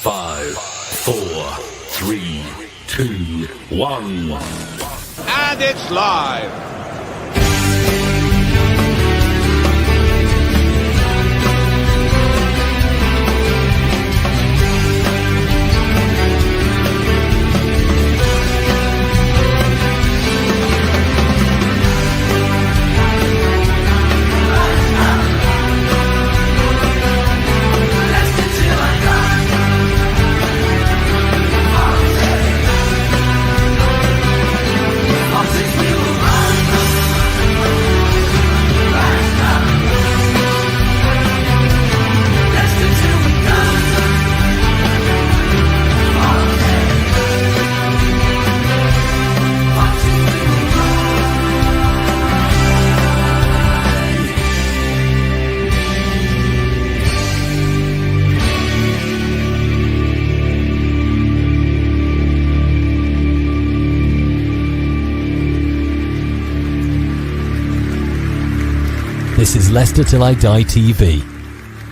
5, 4, 3, 2, 1. And it's live. This is Leicester Till I Die TV.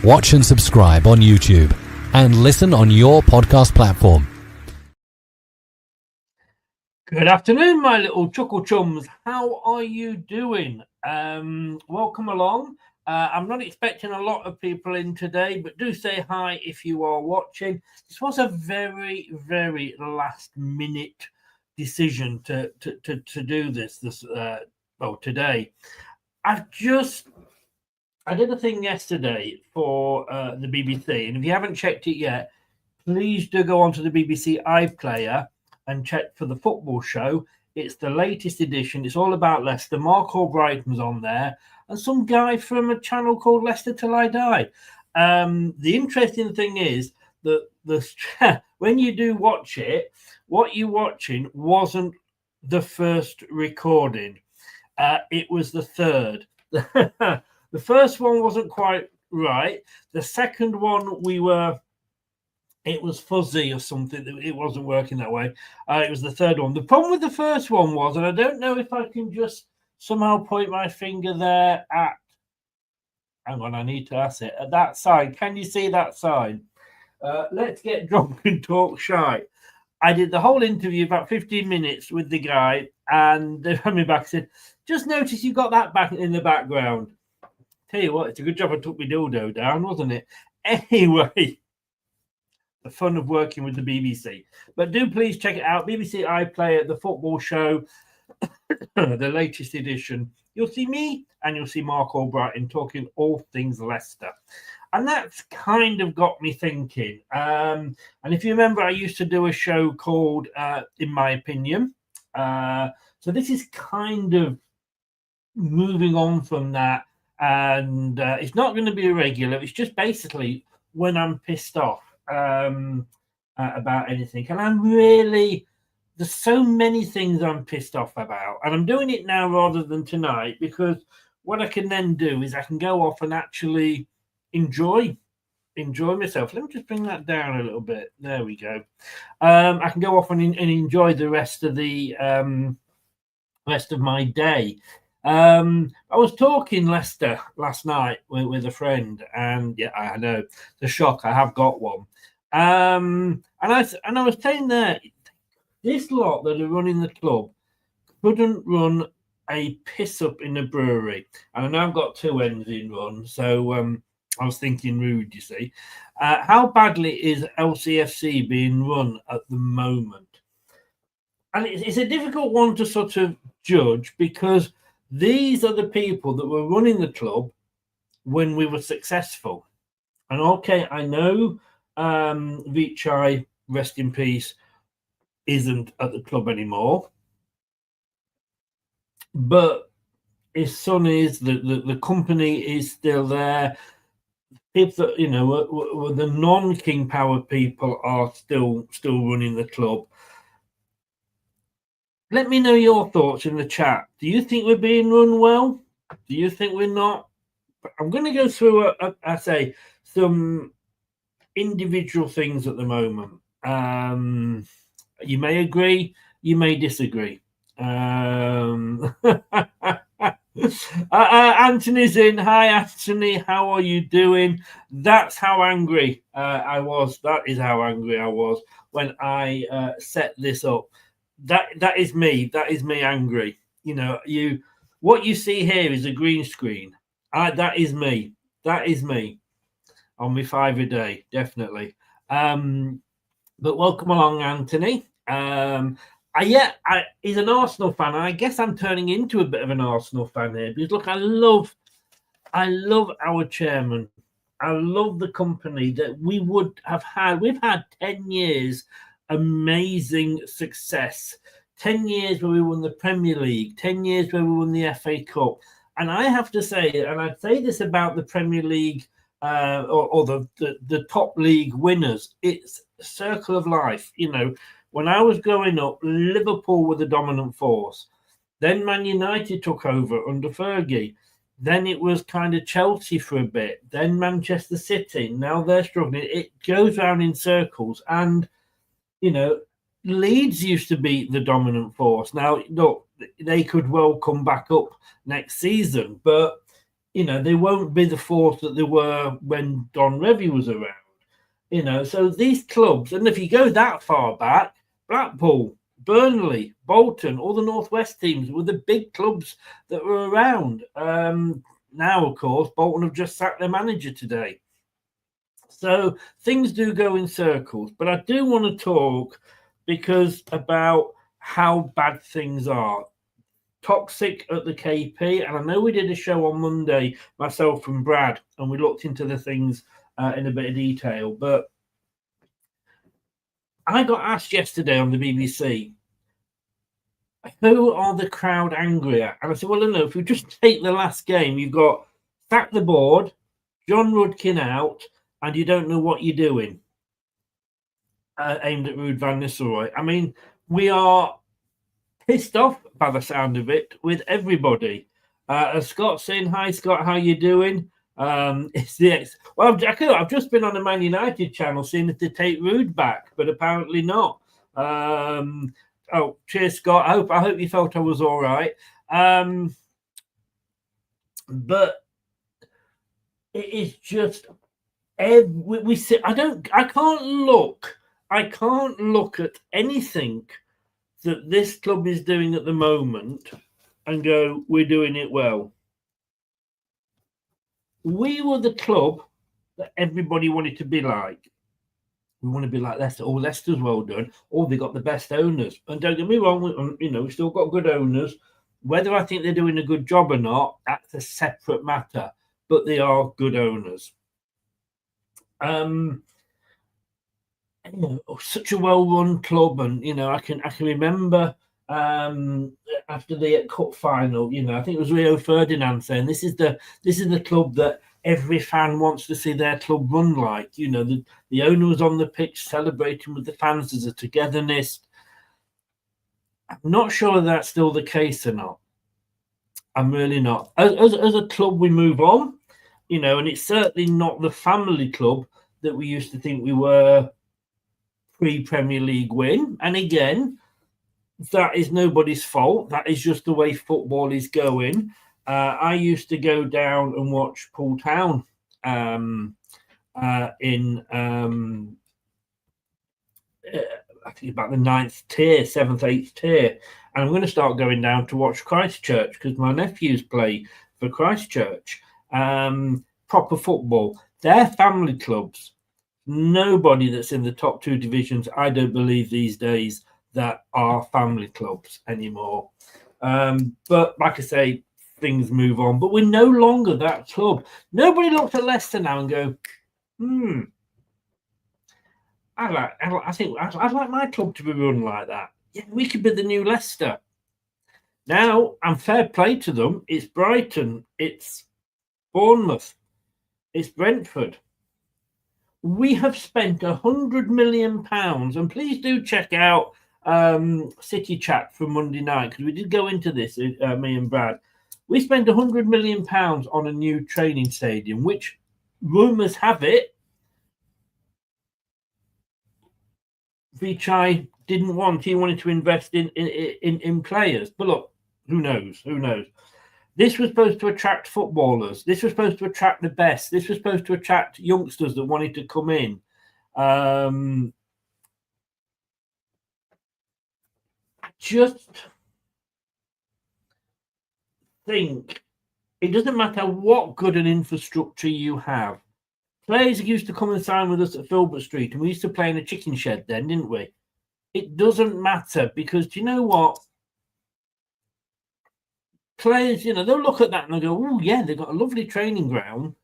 Watch and subscribe on YouTube and listen on your podcast platform. Good afternoon, my little chuckle chums. How are you doing? Welcome along. I'm not expecting a lot of people in today, but do say hi if you are watching. This was a very, very last minute decision to do this today. I did a thing yesterday for the BBC, and if you haven't checked it yet, please do go onto the BBC iPlayer and check for the football show. It's the latest edition. It's all about Leicester. Mark Albrighton's on there, and some guy from a channel called Leicester Till I Die. The interesting thing is that when you do watch it, what you're watching wasn't the first recording. It was the third. The first one wasn't quite right. The second one, it was fuzzy or something. It wasn't working that way. It was the third one. The problem with the first one was, and I don't know if I can just somehow point my finger there at, hang on, I need to ask it, at that sign. Can you see that sign? Let's get drunk and talk shite. I did the whole interview, about 15 minutes with the guy, and they ran me back and said, just notice you got that back in the background. Tell you what, it's a good job I took my dildo down, wasn't it? Anyway, the fun of working with the BBC. But do please check it out. BBC iPlayer, the football show, the latest edition. You'll see me and you'll see Mark Albrighton talking all things Leicester. And that's kind of got me thinking. And if you remember, I used to do a show called In My Opinion. So this is kind of moving on from that. And it's not going to be a regular. It's just basically when I'm pissed off about anything. And there's so many things I'm pissed off about. And I'm doing it now rather than tonight, because what I can then do is I can go off and actually enjoy myself. Let me just bring that down a little bit. There we go. I can go off and enjoy the rest of my day. I was talking Leicester last night with a friend, and yeah, I know the shock. I have got one. And I was saying that this lot that are running the club couldn't run a piss up in a brewery. And I know I've got two ends in run, so I was thinking rude, you see. How badly is LCFC being run at the moment? And it's a difficult one to sort of judge, because these are the people that were running the club when we were successful. And okay, I know Vichai, rest in peace, isn't at the club anymore. But his son is, the company is still there. People that, were the non-King Power people are still running the club. Let me know your thoughts in the chat. Do you think we're being run well? Do you think we're not? I'm going to go through, some individual things at the moment. You may agree, you may disagree. Anthony's in. Hi, Anthony. How are you doing? That's how angry I was. That is how angry I was when I set this up. That is me. That is me angry. You know, what you see here is a green screen. That is me. That is me on my 5 a day, definitely. But welcome along, Anthony. He's an Arsenal fan. I guess I'm turning into a bit of an Arsenal fan here because look, I love our chairman. I love the company that we would have had. We've had 10 years amazing success. 10 years where we won the Premier League, 10 years where we won the FA Cup. And I have to say, and I'd say this about the Premier League or the top league winners, it's a circle of life. You know, when I was growing up, Liverpool were the dominant force. Then Man United took over under Fergie. Then it was kind of Chelsea for a bit. Then Manchester City. Now they're struggling. It goes round in circles. And, you know, Leeds used to be the dominant force. Now, look, they could well come back up next season. But, you know, they won't be the force that they were when Don Revie was around. You know, so these clubs, and if you go that far back, Blackpool, Burnley, Bolton, all the Northwest teams were the big clubs that were around. Now, of course, Bolton have just sacked their manager today. So things do go in circles. But I do want to talk about how bad things are. Toxic at the KP. And I know we did a show on Monday, myself and Brad, and we looked into the things in a bit of detail. But I got asked yesterday on the BBC, who are the crowd angry at? And I said, well, no, if we just take the last game, you've got sack the board, John Rudkin out, and you don't know what you're doing. Aimed at Ruud van Nistelrooy. I mean, we are pissed off by the sound of it with everybody. Scott saying, hi, Scott, how you doing? It's the Well, I've just been on the Man United channel seeing if they take Ruud back, but apparently not. Oh, cheers, Scott. I hope you felt I was all right. But it is just we see. I can't look at anything that this club is doing at the moment and go, we're doing it well. We were the club that everybody wanted to be like. We want to be like Leicester. Oh, Leicester's well done. Oh, they got the best owners. And don't get me wrong, you know, we've still got good owners. Whether I think they're doing a good job or not, that's a separate matter. But they are good owners. You know, such a well-run club, and you know, I can remember after the cup final, you know, I think it was Rio Ferdinand saying, "This is the club that every fan wants to see their club run like." You know, the owner was on the pitch celebrating with the fans as a togetherness. I'm not sure whether that's still the case or not. I'm really not. As a club, we move on, you know, and it's certainly not the family club that we used to think we were pre-Premier League win. And again, that is nobody's fault. That is just the way football is going. I used to go down and watch Poole Town in I think about the 9th tier, 7th, 8th tier. And I'm going to start going down to watch Christchurch because my nephews play for Christchurch. Proper football. They're family clubs. Nobody that's in the top 2 divisions, I don't believe these days, that are family clubs anymore. But like I say, things move on. But we're no longer that club. Nobody looks at Leicester now and go, I'd like my club to be run like that. Yeah, we could be the new Leicester. Now, and fair play to them, it's Brighton, it's Bournemouth, it's Brentford. We have spent £100 million, and please do check out City Chat from Monday night, because we did go into this, me and Brad. We spent £100 million on a new training stadium, which rumours have it Vichai didn't want. He wanted to invest in players. But look, who knows? This was supposed to attract footballers. This was supposed to attract the best. This was supposed to attract youngsters that wanted to come in. Just think, it doesn't matter what good an infrastructure you have. Players used to come and sign with us at Filbert Street, and we used to play in a chicken shed then, didn't we? It doesn't matter, because do you know what? Players, they'll look at that and they'll go, oh, yeah, they've got a lovely training ground.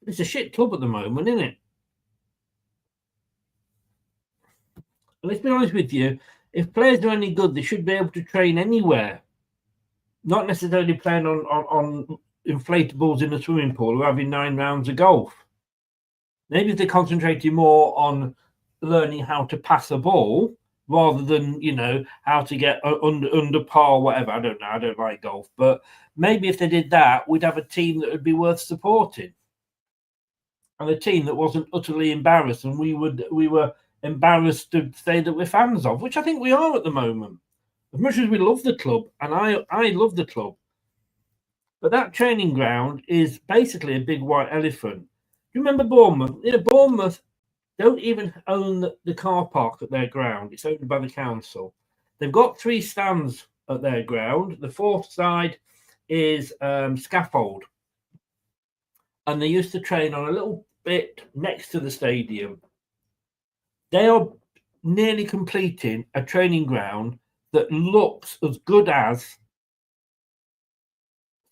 It's a shit club at the moment, isn't it? Let's be honest with you. If players are any good, they should be able to train anywhere. Not necessarily playing on inflatables in a swimming pool or having 9 rounds of golf. Maybe if they concentrated more on learning how to pass a ball rather than, how to get under par, whatever. I don't know. I don't like golf. But maybe if they did that, we'd have a team that would be worth supporting. And a team that wasn't utterly embarrassed, and we were embarrassed to say that we're fans of, which I think we are at the moment. As much as we love the club, and I love the club, but that training ground is basically a big white elephant. Do you remember Bournemouth? Bournemouth don't even own the car park at their ground. It's owned by the council. They've got 3 stands at their ground. The 4th side is scaffold. And they used to train on a little bit next to the stadium. They are nearly completing a training ground that looks as good as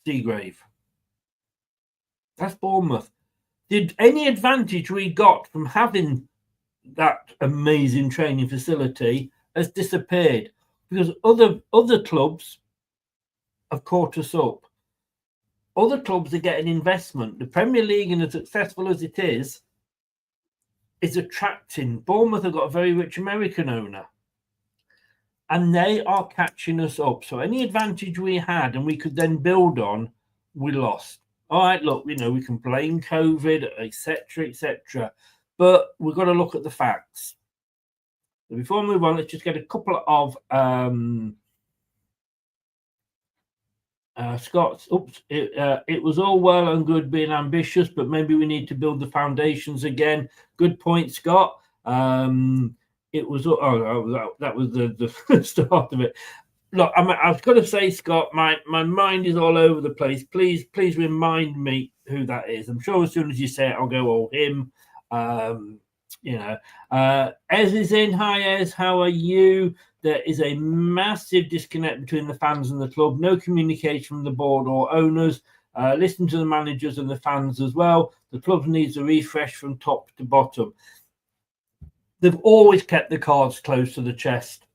Seagrave. That's Bournemouth. Did any advantage we got from having that amazing training facility has disappeared, because other clubs have caught us up. Other clubs are getting investment. The Premier League, and as successful as it is attracting. Bournemouth have got a very rich American owner, and they are catching us up. So any advantage we had and we could then build on, we lost. All right, look, we can blame COVID, etc., etc., but we've got to look at the facts. So before we move on, let's just get a couple of Scott's. It was all well and good being ambitious, but maybe we need to build the foundations again. Good point, Scott. It was that was the start of it. Look, I've got to say, Scott, my mind is all over the place. Please remind me who that is. I'm sure as soon as you say it, I'll go, oh, him. Ez is in. Hi, Ez. How are you? There is a massive disconnect between the fans and the club. No communication from the board or owners. Listen to the managers and the fans as well. The club needs a refresh from top to bottom. They've always kept the cards close to the chest.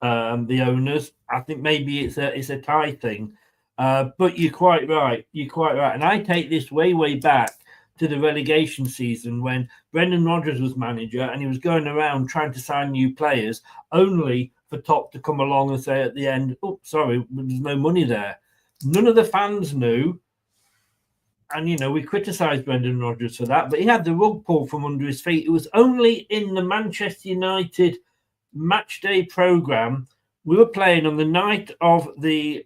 The owners, I think maybe it's a tie thing, but you're quite right. And I take this way back to the relegation season when Brendan Rodgers was manager and he was going around trying to sign new players, only for Top to come along and say at the end, "Oh, sorry, there's no money there." None of the fans knew, and we criticised Brendan Rodgers for that, but he had the rug pulled from under his feet. It was only in the Manchester United match day program. We were playing on the night of the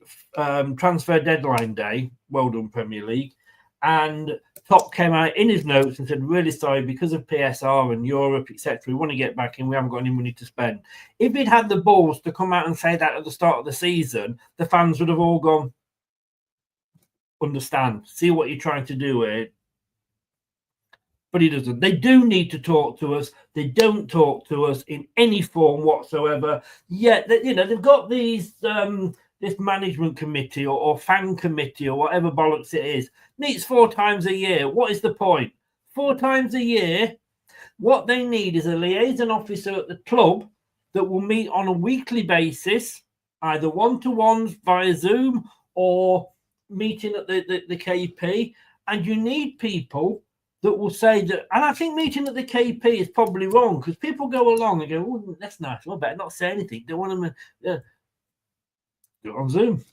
transfer deadline day. Well done, Premier League. And Top came out in his notes and said, really sorry, because of PSR and Europe, etc., we want to get back in. We haven't got any money to spend. If he'd had the balls to come out and say that at the start of the season, the fans would have all gone, understand, see what you're trying to do here. But he doesn't. They do need to talk to us. They don't talk to us in any form whatsoever. Yet, they've got these this management committee or fan committee or whatever bollocks it is. Meets 4 times a year. What is the point? 4 times a year. What they need is a liaison officer at the club that will meet on a weekly basis, either one-to-ones via Zoom or meeting at the KP. And you need people that will say that, and I think meeting at the KP is probably wrong, because people go along and go, oh, that's nice, well, better not say anything. Don't want them to do it on Zoom.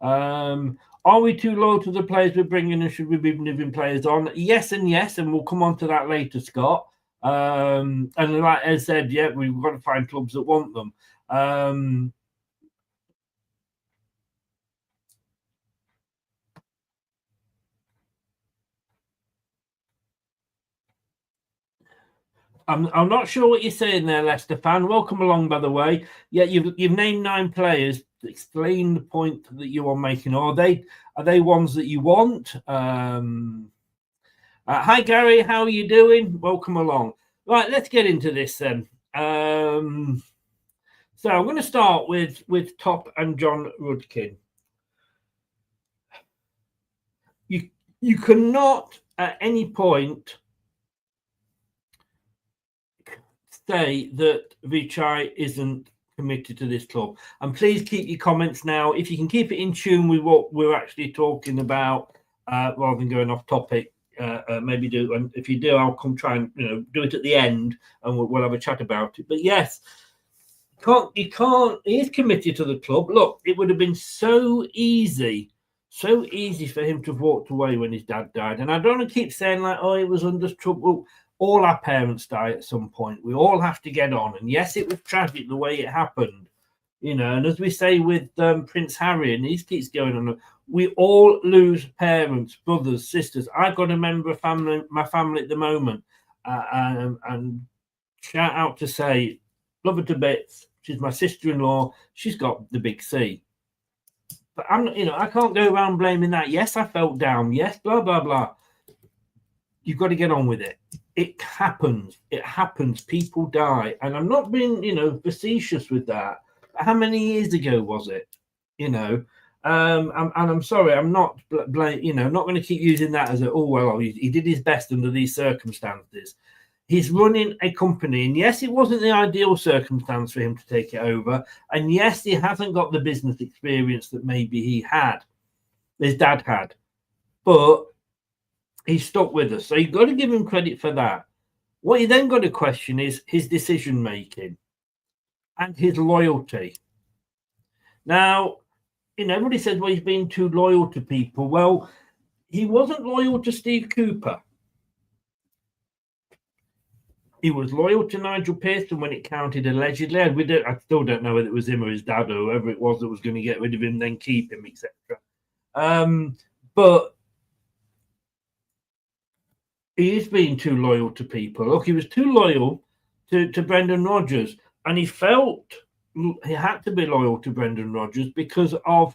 Are we too low to the players we're bringing, and should we be moving players on? Yes and yes, and we'll come on to that later, Scott. And like I said, yeah, we've got to find clubs that want them. I'm not sure what you're saying there, Leicester fan. Welcome along, by the way. Yeah, you've named 9 players. Explain the point that you are making. Are they ones that you want? Hi, Gary. How are you doing? Welcome along. Right, let's get into this then. So I'm going to start with Top and John Rudkin. You cannot at any point say that Vichai isn't committed to this club. And please keep your comments now. If you can keep it in tune with what we're actually talking about, rather than going off topic, maybe do. And if you do, I'll come try and do it at the end, and we'll have a chat about it. But yes, you can't. He is committed to the club. Look, it would have been so easy for him to have walked away when his dad died. And I don't want to keep saying like, oh, it was under trouble. All our parents die at some point. We all have to get on. And yes, it was tragic the way it happened, And as we say with Prince Harry, and he keeps going on, we all lose parents, brothers, sisters. I've got a member of my family at the moment, and shout out to say, love her to bits. She's my sister-in-law. She's got the big C. But I can't go around blaming that. Yes, I felt down. Yes, blah, blah, blah. You've got to get on with it. It happens. It happens. People die. And I'm not being, facetious with that. How many years ago was it? And I'm sorry, I'm not not going to keep using that as he did his best under these circumstances. He's running a company, and yes, it wasn't the ideal circumstance for him to take it over. And yes, he hasn't got the business experience that maybe his dad had. But he stuck with us. So you've got to give him credit for that. What you then got to question is his decision making and his loyalty. Now, everybody says, well, he's been too loyal to people. Well, he wasn't loyal to Steve Cooper. He was loyal to Nigel Pearson when it counted, allegedly. I still don't know whether it was him or his dad or whoever it was that was going to get rid of him, then keep him, etc. But he is being too loyal to people. Look, he was too loyal to Brendan Rodgers, and he felt he had to be loyal to Brendan Rodgers because of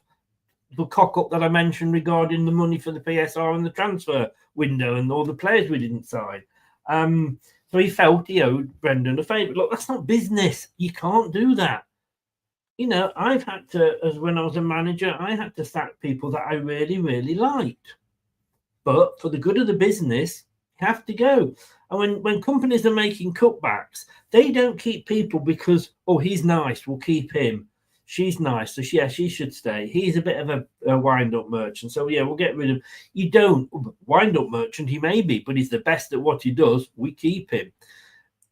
the cock-up that I mentioned regarding the money for the PSR and the transfer window and all the players we didn't sign. So he felt he owed Brendan a favour. Look, that's not business. You can't do that. I've had to, as when I was a manager, I had to sack people that I really, really liked. But for the good of the business, you have to go. And when companies are making cutbacks, they don't keep people because, oh, he's nice, we'll keep him. She's nice, so she should stay. He's a bit of a wind-up merchant, so yeah, we'll get rid of him. You don't. Wind-up merchant, he may be, but he's the best at what he does. We keep him.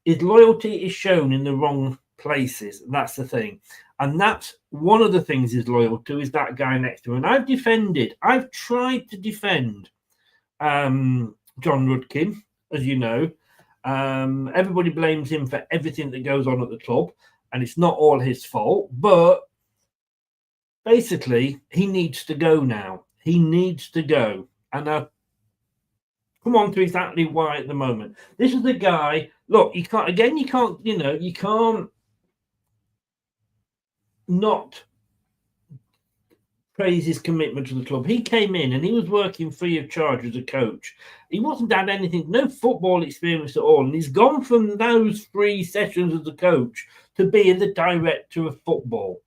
His loyalty is shown in the wrong places, and that's the thing. And that's one of the things he's loyal to, is that guy next to him. And I've tried to defend John Rudkin, as you know. Everybody blames him for everything that goes on at the club, and it's not all his fault, but basically, he needs to go now. He needs to go. And I've come on to exactly why at the moment. This is the guy, look, you can't not praise his commitment to the club. He came in and he was working free of charge as a coach. He wasn't had anything, no football experience at all. And he's gone from those 3 sessions as a coach to being the director of football.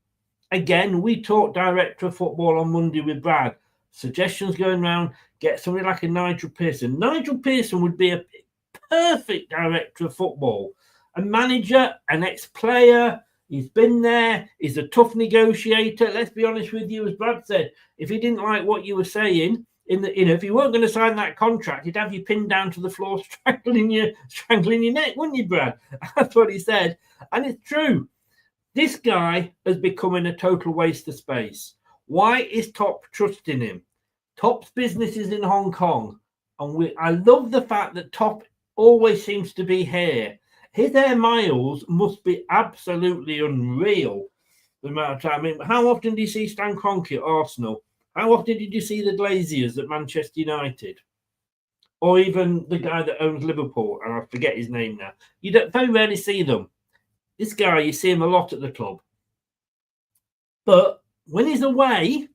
Again, we talked director of football on Monday with Brad. Suggestions going around, get somebody like a Nigel Pearson. Nigel Pearson would be a perfect director of football. A manager, an ex-player, he's been there, he's a tough negotiator. Let's be honest with you, as Brad said, if he didn't like what you were saying, if you weren't going to sign that contract, he'd have you pinned down to the floor, strangling your neck, wouldn't you, Brad? That's what he said. And it's true. This guy has become a total waste of space. Why is Top trusting him? Top's business is in Hong Kong. And I love the fact that Top always seems to be here. His air miles must be absolutely unreal. The amount of time. I mean, how often do you see Stan Kroenke at Arsenal? How often did you see the Glaziers at Manchester United? or even the guy that owns Liverpool, and I forget his name now. You don't very rarely see them. This guy, you see him a lot at the club. But when he's away,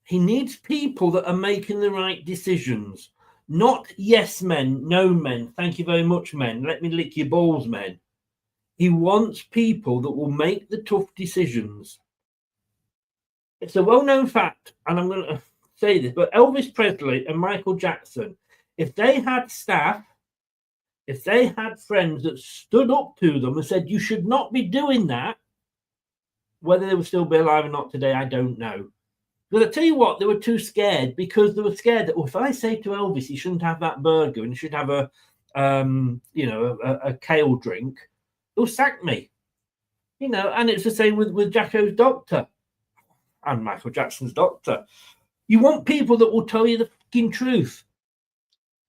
he needs people that are making the right decisions. Not yes men, no men, thank you very much men, let me lick your balls men. He wants people that will make the tough decisions. It's a well-known fact, and I'm going to say this, but Elvis Presley and Michael Jackson, if they had staff, if they had friends that stood up to them and said, you should not be doing that, whether they would still be alive or not today, I don't know. But I tell you what, they were too scared, because they were scared that, well, if I say to Elvis he shouldn't have that burger and he should have a kale drink, he'll sack me. And it's the same with Jacko's doctor and Michael Jackson's doctor. You want people that will tell you the fucking truth.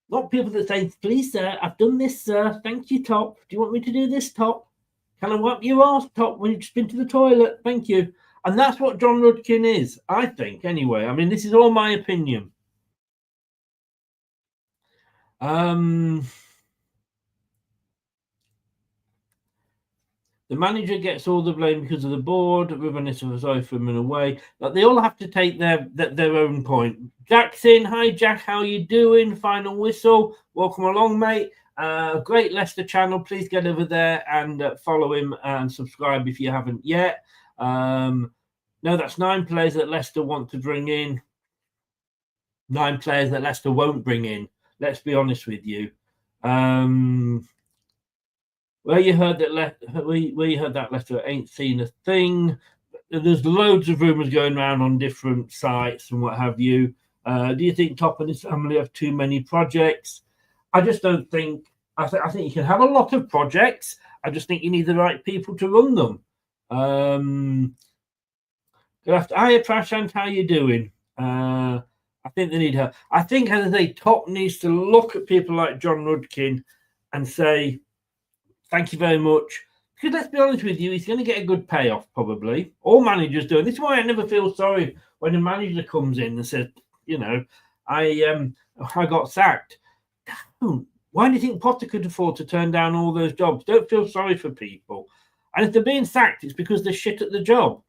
Not people that say, please, sir, I've done this, sir. Thank you, Top. Do you want me to do this, Top? Can I wipe your ass, Top, when you've just been to the toilet? Thank you. And that's what John Rudkin is, I think, anyway. I mean, this is all my opinion. The manager gets all the blame because of the board. Reminiscent of sorry for him in a way. But they all have to take their own point. Jackson, hi Jack, how you doing? Final whistle. Welcome along, mate. Great Leicester channel. Please get over there and follow him and subscribe if you haven't yet. No, that's 9 players that Leicester want to bring in. 9 players that Leicester won't bring in. Let's be honest with you. Where you heard that Leicester ain't seen a thing. There's loads of rumours going around on different sites and what have you. Do you think Top and his family have too many projects? I just don't think. I think you can have a lot of projects. I just think you need the right people to run them. Hiya, Prashant, how you doing? I think they need her. I think, as I say, Top needs to look at people like John Rudkin and say, thank you very much. Because let's be honest with you, he's going to get a good payoff, probably. All managers do. And this is why I never feel sorry when a manager comes in and says, I got sacked. Why do you think Potter could afford to turn down all those jobs? Don't feel sorry for people. And if they're being sacked, it's because they're shit at the job.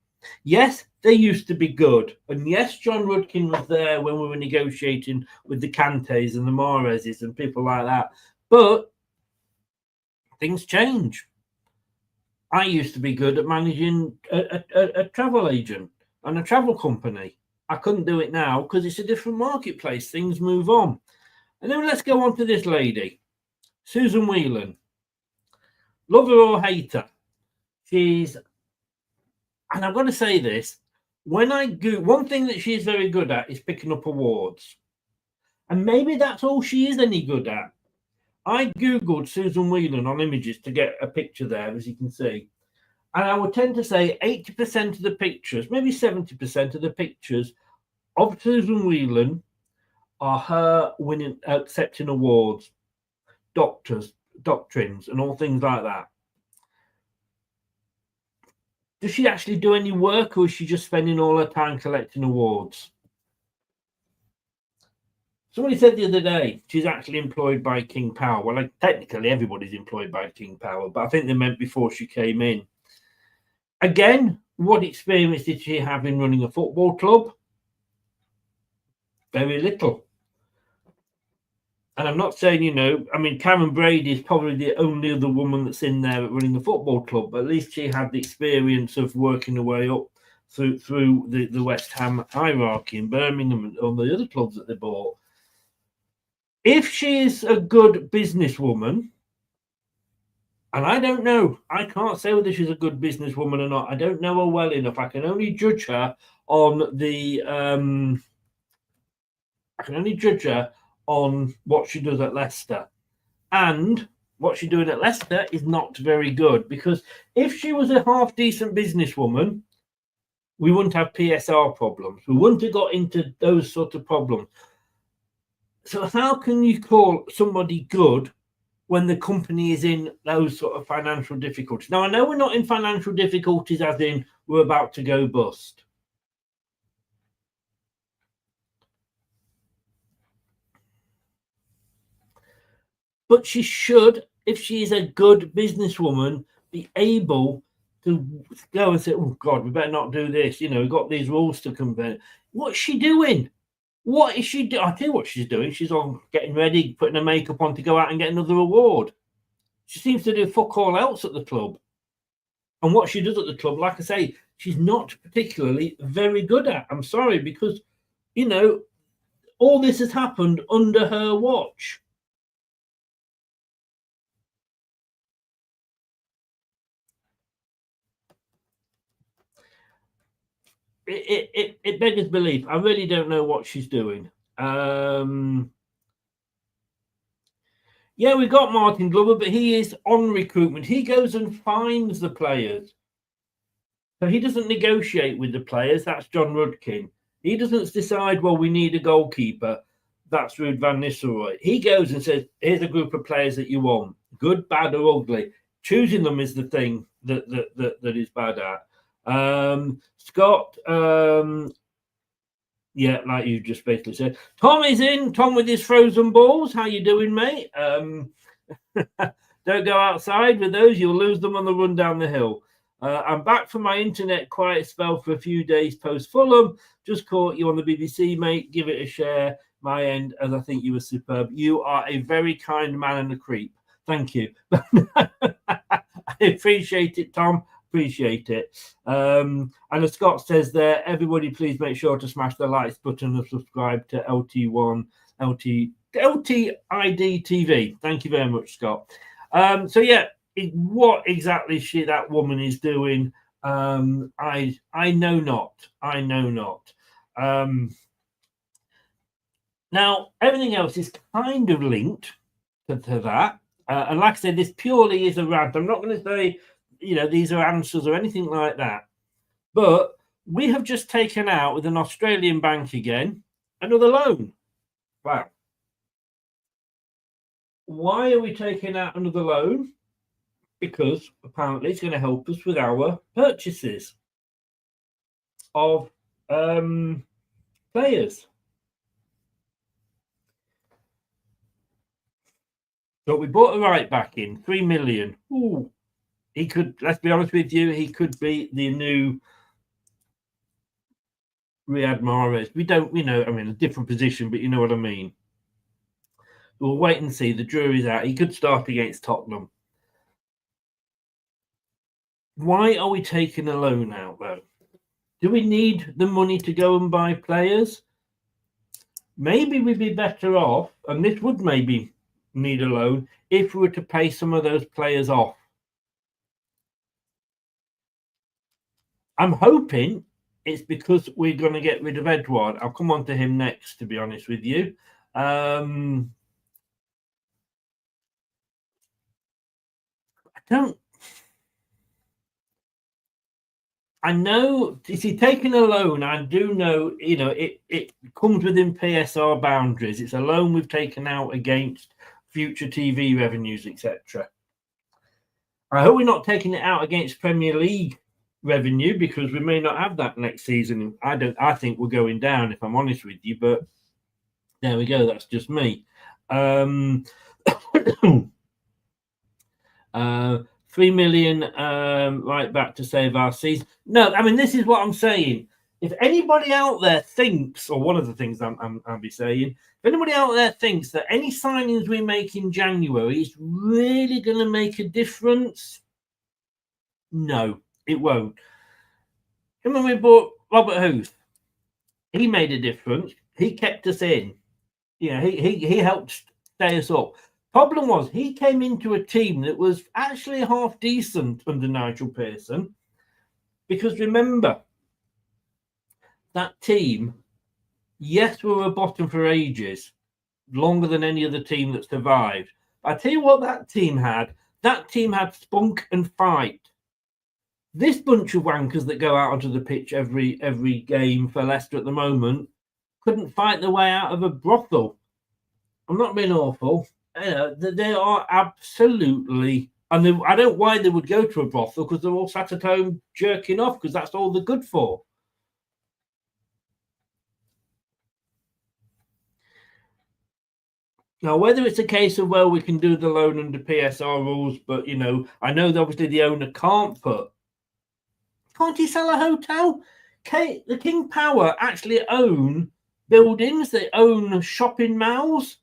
Yes, they used to be good. And yes, John Rudkin was there when we were negotiating with the Cantes and the Mahrezes and people like that. But things change. I used to be good at managing a travel agent and a travel company. I couldn't do it now because it's a different marketplace. Things move on. And then let's go on to this lady, Susan Whelan. Love her or hate her. And I'm going to say this, one thing that she's very good at is picking up awards. And maybe that's all she is any good at. I Googled Susan Whelan on images to get a picture there, as you can see. And I would tend to say 80% of the pictures, maybe 70% of the pictures of Susan Whelan are her accepting awards, doctrines, and all things like that. Does she actually do any work, or is she just spending all her time collecting awards? Somebody said the other day she's actually employed by King Power. Well, technically everybody's employed by King Power, but I think they meant before she came in. Again, what experience did she have in running a football club? Very little. And I'm not saying, Karen Brady is probably the only other woman that's in there running a football club, but at least she had the experience of working her way up through the West Ham hierarchy in Birmingham and all the other clubs that they bought. If she is a good businesswoman, and I don't know, I can't say whether she's a good businesswoman or not. I don't know her well enough. I can only judge her on what she does at Leicester. And what she's doing at Leicester is not very good, because if she was a half-decent businesswoman, we wouldn't have PSR problems. We wouldn't have got into those sort of problems. So how can you call somebody good when the company is in those sort of financial difficulties? Now, I know we're not in financial difficulties as in we're about to go bust. But she should, if she is a good businesswoman, be able to go and say, oh, God, we better not do this. You know, we've got these rules to convey. What's she doing? What is she doing? I'll tell you what she's doing. She's on getting ready, putting her makeup on to go out and get another award. She seems to do fuck all else at the club. And what she does at the club, like I say, she's not particularly very good at. I'm sorry, because, you know, all this has happened under her watch. It beggars belief. I really don't know what she's doing. Yeah, we've got Martin Glover, but he is on recruitment. He goes and finds the players. So he doesn't negotiate with the players. That's John Rudkin. He doesn't decide, well, we need a goalkeeper. That's Ruud van Nistelrooy. He goes and says, here's a group of players that you want. Good, bad, or ugly. Choosing them is the thing that is bad at. Scott, yeah, like you just basically said. Tom is in. Tom with his frozen balls. How you doing, mate? Don't go outside with those. You'll lose them on the run down the hill. I'm back from my internet quiet spell for a few days post Fulham. Just caught you on the BBC, mate. Give it a share. My end, as I think you were superb. You are a very kind man and a creep. Thank you. I appreciate it, Tom. Appreciate it. And as Scott says there, everybody please make sure to smash the likes button and subscribe to LT1 LTID TV. Thank you very much, Scott. So yeah, what exactly that woman is doing, I know not. I know not. Now everything else is kind of linked to that. And like I said, this purely is a rant. I'm not going to say, you know, these are answers or anything like that. But we have just taken out with an Australian bank again another loan. Wow. Why are we taking out another loan? Because apparently it's going to help us with our purchases of players. So we bought a right back in, 3 million. Ooh. He could, let's be honest with you, he could be the new Riyad Mahrez. We don't, you know, I mean, a different position, but you know what I mean. We'll wait and see. The jury's out. He could start against Tottenham. Why are we taking a loan out, though? Do we need the money to go and buy players? Maybe we'd be better off, and this would maybe need a loan, if we were to pay some of those players off. I'm hoping it's because we're going to get rid of Edouard. I'll come on to him next, to be honest with you. I know, if you're taking a loan, I do know, you know, it comes within PSR boundaries. It's a loan we've taken out against future TV revenues, etc. I hope we're not taking it out against Premier League revenue, because we may not have that next season. I think we're going down, if I'm honest with you, but there we go. That's just me. 3 million right back to save our season. No, I mean, this is what I'm saying. If anybody out there thinks, or one of the things I'll be saying, if anybody out there thinks that any signings we make in January is really going to make a difference, no, it won't. And when we bought Robert Huth, he made a difference. He kept us in. You know, he helped stay us up. Problem was, he came into a team that was actually half decent under Nigel Pearson, because remember, that team, yes, we were bottom for ages, longer than any other team that survived. But I tell you what that team had spunk and fight. This bunch of wankers that go out onto the pitch every game for Leicester at the moment couldn't fight their way out of a brothel. I'm not being awful. You know, they are absolutely, and I don't know why they would go to a brothel, because they're all sat at home jerking off, because that's all they're good for. Now, whether it's a case of, well, we can do the loan under PSR rules, but, I know that obviously the owner can't he sell a hotel? The King Power actually own buildings. They own shopping malls.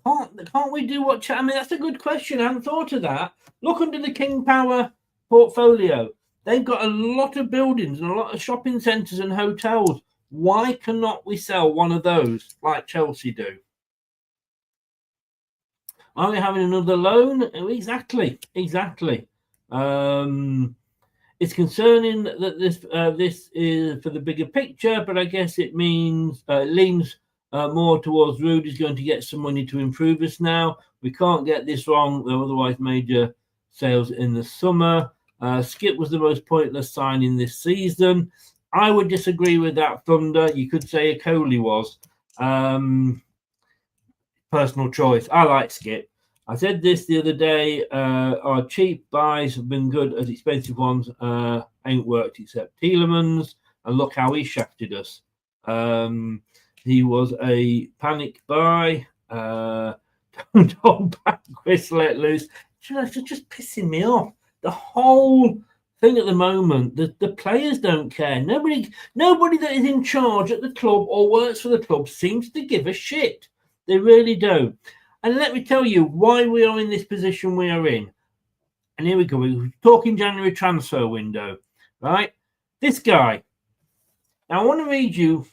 Can't we do what? I mean, that's a good question. I hadn't thought of that. Look under the King Power portfolio. They've got a lot of buildings and a lot of shopping centres and hotels. Why cannot we sell one of those like Chelsea do? Are we having another loan? Exactly. It's concerning that this is for the bigger picture, but I guess it leans more towards Rudy's going to get some money to improve us now. We can't get this wrong, otherwise major sales in the summer. Skip was the most pointless signing this season. I would disagree with that, Thunder. You could say a Coley was. Personal choice. I like Skip. I said this the other day. Our cheap buys have been good as expensive ones ain't worked except Tielemans. And look how he shafted us. He was a panic buy. Don't back Chris let loose. It's just pissing me off. The whole thing at the moment, the players don't care. Nobody that is in charge at the club or works for the club seems to give a shit. They really don't. And let me tell you why we are in this position we are in. And here we go. We're talking January transfer window, right? This guy. Now, I want to read you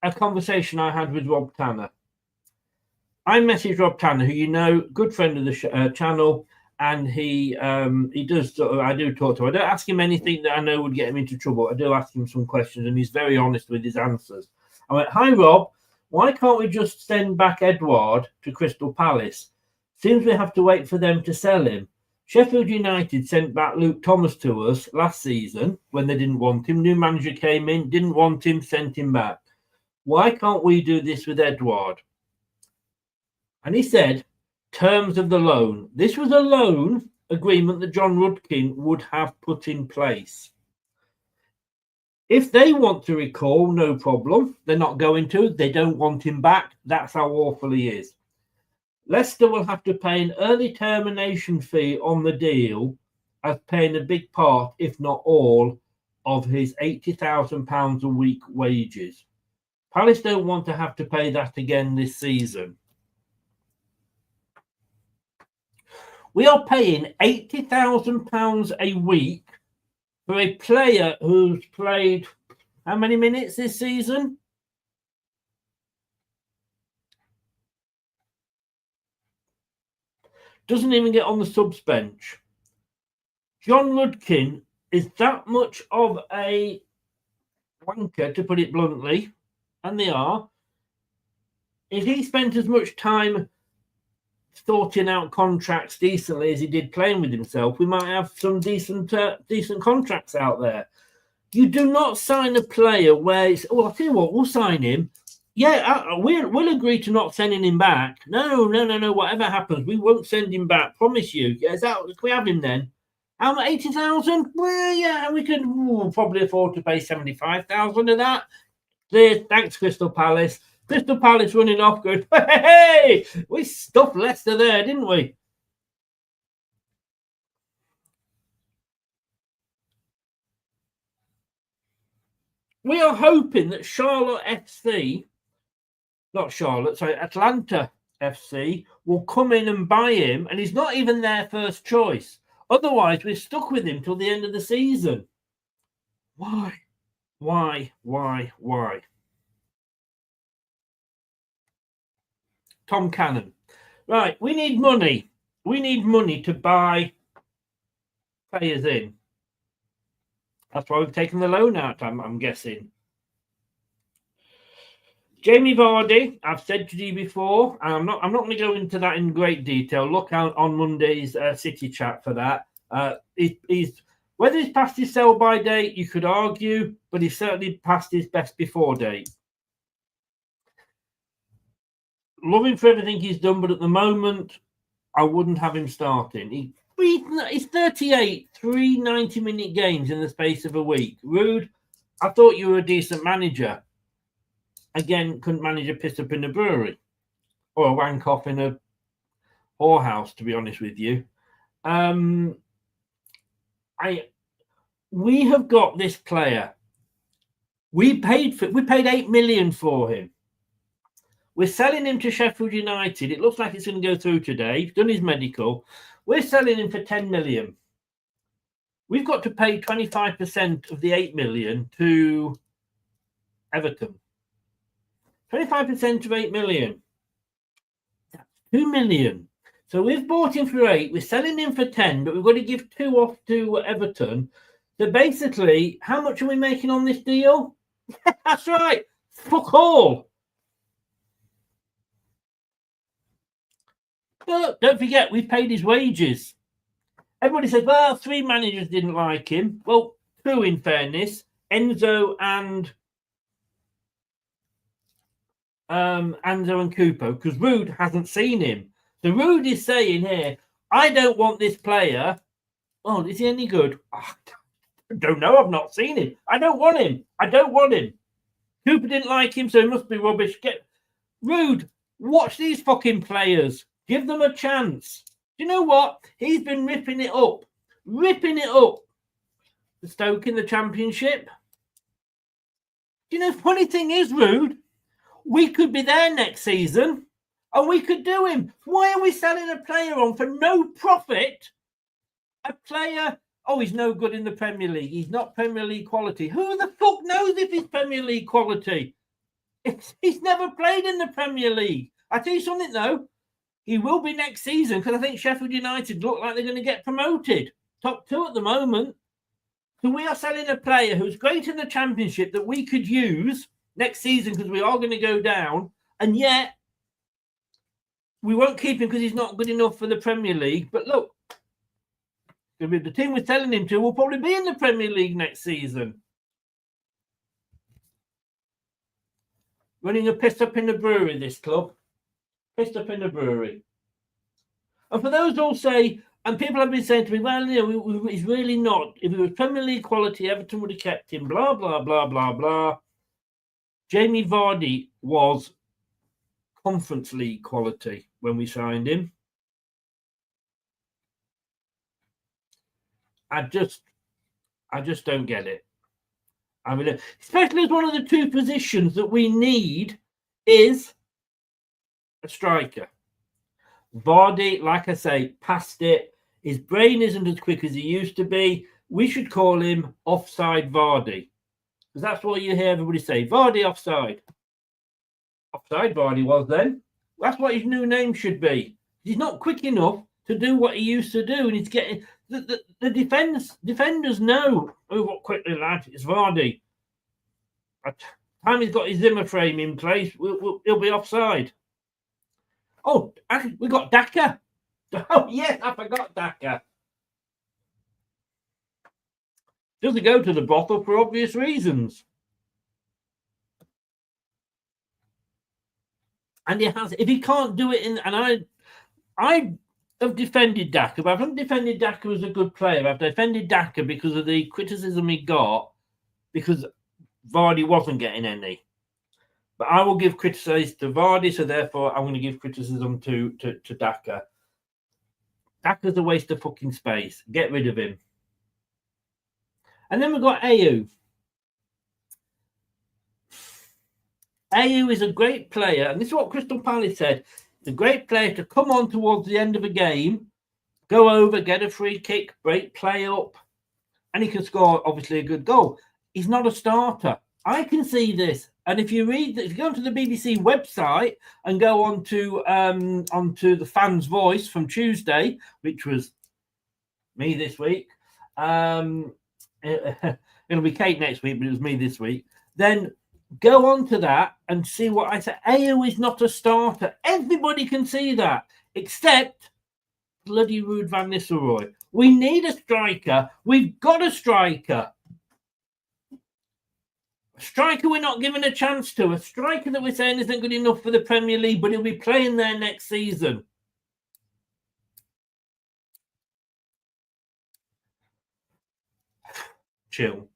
a conversation I had with Rob Tanner. I messaged Rob Tanner, who you know, good friend of the channel, and he does. I do talk to him. I don't ask him anything that I know would get him into trouble. I do ask him some questions, and he's very honest with his answers. I went, "Hi, Rob. Why can't we just send back Edouard to Crystal Palace? Seems we have to wait for them to sell him. Sheffield United sent back Luke Thomas to us last season when they didn't want him. New manager came in, didn't want him, sent him back. Why can't we do this with Edouard?" And he said, terms of the loan. This was a loan agreement that John Rudkin would have put in place. If they want to recall, no problem. They're not going to. They don't want him back. That's how awful he is. Leicester will have to pay an early termination fee on the deal as paying a big part, if not all, of his £80,000 a week wages. Palace don't want to have to pay that again this season. We are paying £80,000 a week for a player who's played how many minutes this season? Doesn't even get on the subs bench. John Ludkin is that much of a wanker, to put it bluntly, and they are. If he spent as much time sorting out contracts decently as he did playing with himself, we might have some decent contracts out there. You do not sign a player where it's, I'll tell you what, we'll sign him. Yeah, we'll agree to not sending him back. No. Whatever happens, we won't send him back. Promise you. Yeah, can we have him then? How much? 80,000? Well, yeah, we could probably afford to pay 75,000 of that. Thanks, Crystal Palace. Crystal Palace running off, going, hey, we stuffed Leicester there, didn't we? We are hoping that Atlanta FC will come in and buy him, and he's not even their first choice. Otherwise, we're stuck with him till the end of the season. Why? Tom Cannon. Right, we need money. We need money to buy players in. That's why we've taken the loan out, I'm guessing. Jamie Vardy, I've said to you before, and I'm not going to go into that in great detail. Look out on Monday's City chat for that. Whether he's past his sell-by date, you could argue, but he's certainly past his best before date. Love him for everything he's done, but at the moment, I wouldn't have him starting. He's 38, 3 90-minute games in the space of a week. Rude, I thought you were a decent manager. Again, couldn't manage a piss up in the brewery. or a wank off in a whorehouse, to be honest with you. We have got this player. We paid 8 million for him. We're selling him to Sheffield United. It looks like it's going to go through today. He's done his medical. We're selling him for 10 million. We've got to pay 25% of the 8 million to Everton. 25% of 8 million. That's 2 million. So we've bought him for 8. We're selling him for 10, but we've got to give 2 off to Everton. So basically, how much are we making on this deal? That's right. Fuck all. But don't forget, we paid his wages. Everybody says, well, 3 managers didn't like him. Well, true, in fairness. Enzo and Kupo, because Rude hasn't seen him. So Rude is saying here, I don't want this player. Oh, is he any good? Oh, I don't know. I've not seen him. I don't want him. Cooper didn't like him, so he must be rubbish. Rude, watch these fucking players. Give them a chance. Do you know what? He's been ripping it up. The Stoke in the Championship. You know, funny thing is, Rude, we could be there next season and we could do him. Why are we selling a player on for no profit? A player, oh, he's no good in the Premier League. He's not Premier League quality. Who the fuck knows if he's Premier League quality? He's never played in the Premier League. I tell you something, though. He will be next season because I think Sheffield United look like they're going to get promoted. Top 2 at the moment. So we are selling a player who's great in the Championship that we could use next season because we are going to go down. And yet, we won't keep him because he's not good enough for the Premier League. But look, the team we're selling him to will probably be in the Premier League next season. Running a piss up in the brewery, this club. Pissed up in the brewery. And for those who all say, and people have been saying to me, well, you know, he's really not. If he was Premier League quality, Everton would have kept him, blah, blah, blah, blah, blah. Jamie Vardy was Conference League quality when we signed him. I just don't get it. I mean, especially as one of the 2 positions that we need is a striker. Vardy, like I say, passed it. His brain isn't as quick as he used to be. We should call him offside Vardy. Because that's what you hear everybody say. Vardy offside. Offside Vardy was then. That's what his new name should be. He's not quick enough to do what he used to do. And he's getting... The defenders know, oh, what quickly, lad, it's Vardy. By the time he's got his Zimmer frame in place, he'll be offside. Oh, we got Daka. Oh, yes, I forgot Daka. Doesn't go to the brothel for obvious reasons. And he has, if he can't do it and I have defended Daka, but I haven't defended Daka as a good player. I've defended Daka because of the criticism he got, because Vardy wasn't getting any. But I will give criticism to Vardy, so therefore I'm going to give criticism to Daka. Daka's a waste of fucking space. Get rid of him. And then we've got Ayew. Ayew is a great player, and this is what Crystal Palace said. It's a great player to come on towards the end of a game, go over, get a free kick, break play up, and he can score, obviously, a good goal. He's not a starter. I can see this. And if you read, if you go onto the BBC website and go onto the Fan's Voice from Tuesday, which was me this week, it'll be Kate next week, but it was me this week. Then go on to that and see what I said. Ayew is not a starter. Everybody can see that, except bloody Ruud van Nistelrooy. We need a striker. We've got a striker. A striker we're not given a chance to. A striker that we're saying isn't good enough for the Premier League, but he'll be playing there next season. Chill.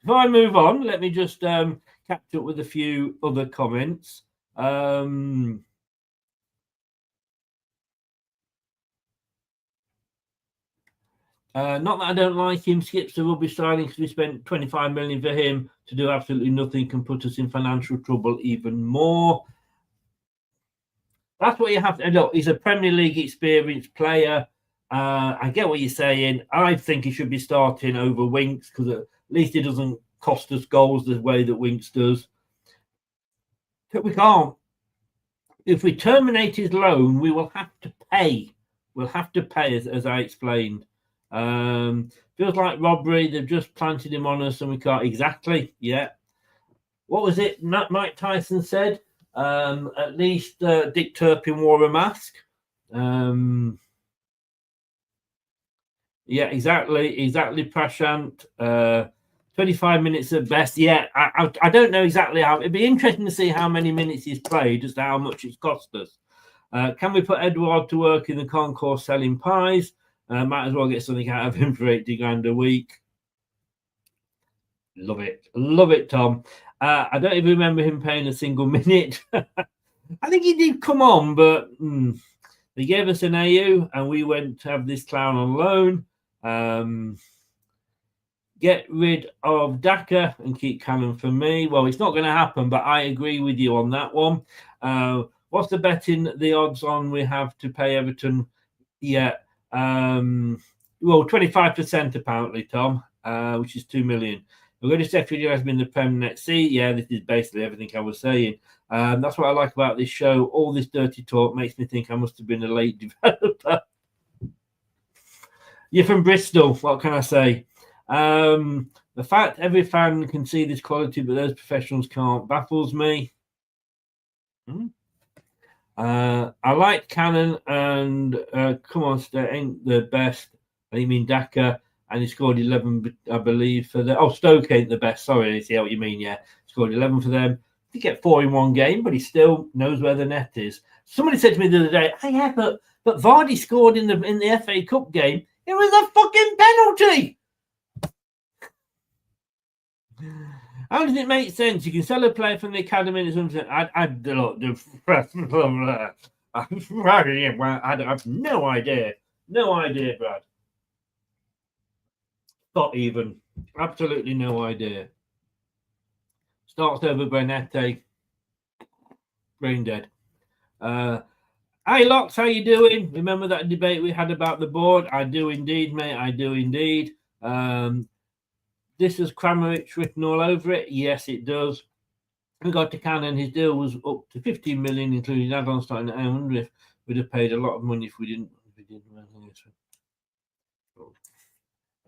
Before I move on, let me just catch up with a few other comments. Not that I don't like him. Skips the rubbish signing because we spent 25 million for him to do absolutely nothing, can put us in financial trouble even more. That's what you have to look. He's a Premier League experienced player. I get what you're saying. I think he should be starting over Winks because at least he doesn't cost us goals the way that Winks does. But we can't. If we terminate his loan, we will have to pay. We'll have to pay, as I explained. Feels like robbery. They've just planted him on us and we can't. Exactly. Yeah. What was it Mike Tyson said? At least Dick Turpin wore a mask. Yeah, exactly, Prashant. 25 minutes at best. Yeah, I don't know exactly how. It'd be interesting to see how many minutes he's played, as to how much it's cost us. Can we put Edouard to work in the concourse selling pies? Might as well get something out of him for 80 grand a week. Love it, Tom. I don't even remember him playing a single minute. I think he did come on, but they gave us an AU and we went to have this clown on loan. Get rid of Daka and keep Cannon for me. Well, it's not going to happen, but I agree with you on that one. What's the betting the odds on we have to pay Everton? Yeah. Well, 25% apparently, Tom, which is 2 million. We're going to say video has been the Prem next season. Yeah, this is basically everything I was saying. That's what I like about this show. All this dirty talk makes me think I must have been a late developer. You're from Bristol. What can I say? The fact every fan can see this quality, but those professionals can't, baffles me. I like Cannon and come on, Stoke ain't the best. I mean Daka, and he scored 11, I believe, for the. Oh, Stoke ain't the best. Sorry, I see what you mean. Yeah, scored 11 for them. He get 4 in one game, but he still knows where the net is. Somebody said to me the other day, "Oh yeah, but Vardy scored in the FA Cup game. It was a fucking penalty." How does it make sense? You can sell a player from the academy and something. I have no idea. No idea, Brad. Not even. Absolutely no idea. Starts over Bernete. Brain dead. Hey, Locks, how you doing? Remember that debate we had about the board? I do indeed, mate. I do indeed. This has Kramaric written all over it. Yes, it does. We got to Cannon. His deal was up to 15 million, including add-on starting at 100. If we'd have paid a lot of money if we didn't.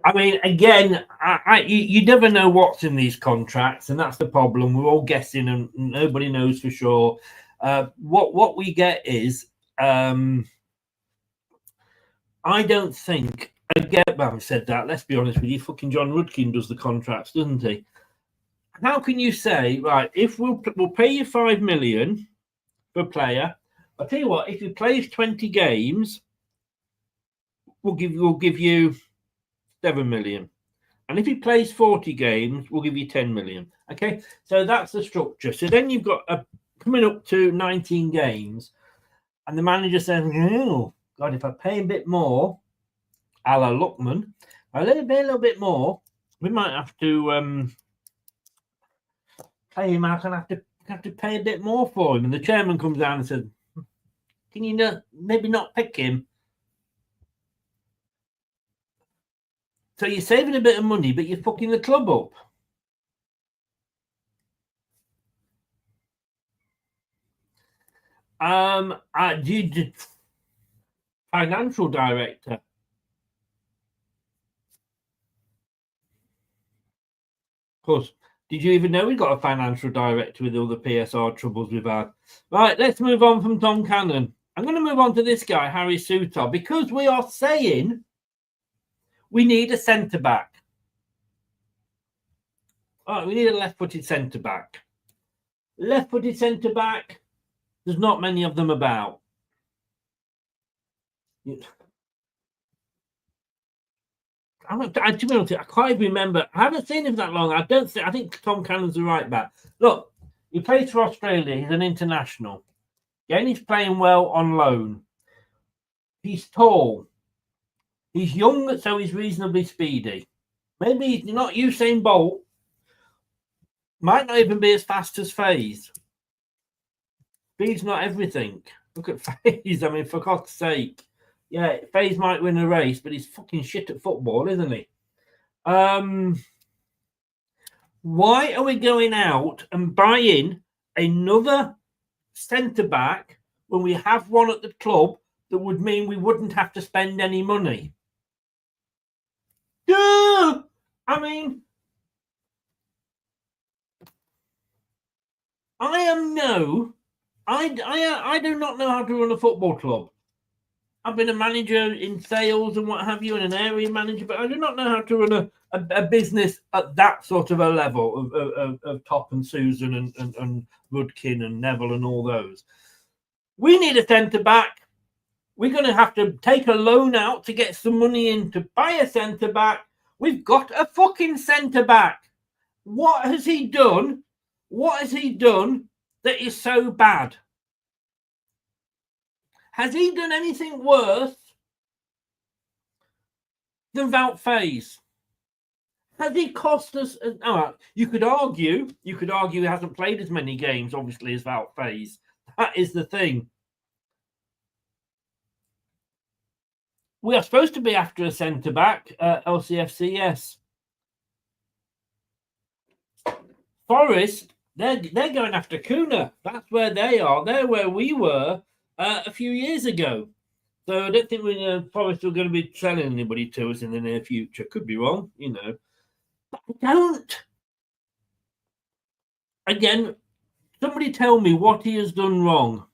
I mean, again, you never know what's in these contracts, and that's the problem. We're all guessing, and nobody knows for sure. What we get is, I don't think. Again, having said that, let's be honest with you. Fucking John Rudkin does the contracts, doesn't he? How can you say, right? If we'll pay you 5 million for a player, I'll tell you what. If he plays 20 games, we'll give you 7 million, and if he plays 40 games, we'll give you 10 million. Okay, so that's the structure. So then you've got coming up to 19 games, and the manager says, "Oh God, if I pay a bit more." A la Ludkin, a little bit more, we might have to pay him out and have to pay a bit more for him. And the chairman comes down and says, "Can you maybe not pick him?" So you're saving a bit of money, but you're fucking the club up. Financial director. Of course. Did you even know we got a financial director with all the PSR troubles we've had? Right, let's move on from Tom Cannon. I'm going to move on to this guy, Harry Souttar, because we are saying we need a centre-back. All right, we need a left-footed centre-back. Left-footed centre-back, there's not many of them about. To be honest, I can't even remember. I haven't seen him that long. I think Tom Cannon's the right back. Look, He plays for Australia. He's an international. Again, he's playing well on loan. He's tall. He's young, so he's reasonably speedy. Maybe he's not Usain Bolt. Might not even be as fast as FaZe. Speed's not everything. Look at FaZe. I mean, for God's sake. Yeah, FaZe might win a race, but he's fucking shit at football, isn't he? Why are we going out and buying another centre-back when we have one at the club that would mean we wouldn't have to spend any money? Duh! I mean, I do not know how to run a football club. I've been a manager in sales and what have you, and an area manager, but I do not know how to run a business at that sort of a level of Top and Susan and Rudkin and Neville and all those. We need a centre-back. We're going to have to take a loan out to get some money in to buy a centre-back. We've got a fucking centre-back. What has he done? What has he done that is so bad? Has he done anything worse than Wout FaZe? Has he cost us? You could argue he hasn't played as many games, obviously, as Wout FaZe. That is the thing. We are supposed to be after a centre-back, LCFC, yes. Forest, they're going after Kuna. That's where they are. They're where we were a few years ago. So I don't think Forest are going to be selling anybody to us in the near future. Could be wrong, you know. But I don't. Again, somebody tell me what he has done wrong.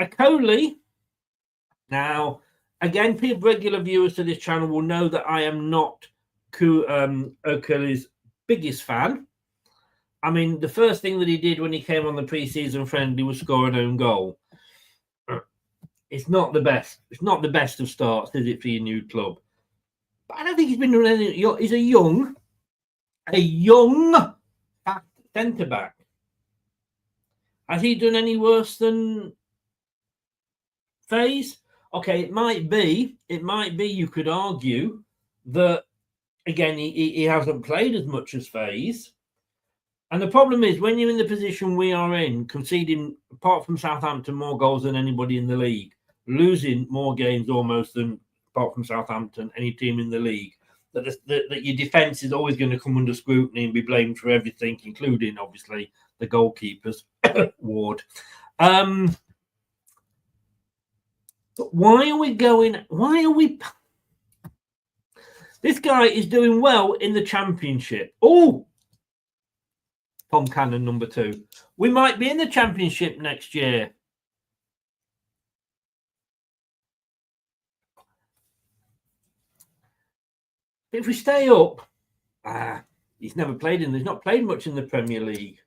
Akoli. Now, again, regular viewers to this channel will know that I am not Akoli's biggest fan. I mean, the first thing that he did when he came on the pre-season friendly was score an own goal. It's not the best. It's not the best of starts, is it, for your new club? But I don't think he's been doing anything. He's a young centre-back. Has he done any worse than FaZe? Okay, it might be. You could argue that, again, he hasn't played as much as FaZe. And the problem is, when you're in the position we are in, conceding, apart from Southampton, more goals than anybody in the league, losing more games almost than, apart from Southampton, any team in the league, that your defence is always going to come under scrutiny and be blamed for everything, including, obviously, the goalkeepers, Ward. But why are we? This guy is doing well in the Championship. Oh, Tom Cannon, number 2. We might be in the Championship next year. If we stay up, he's not played much in the Premier League.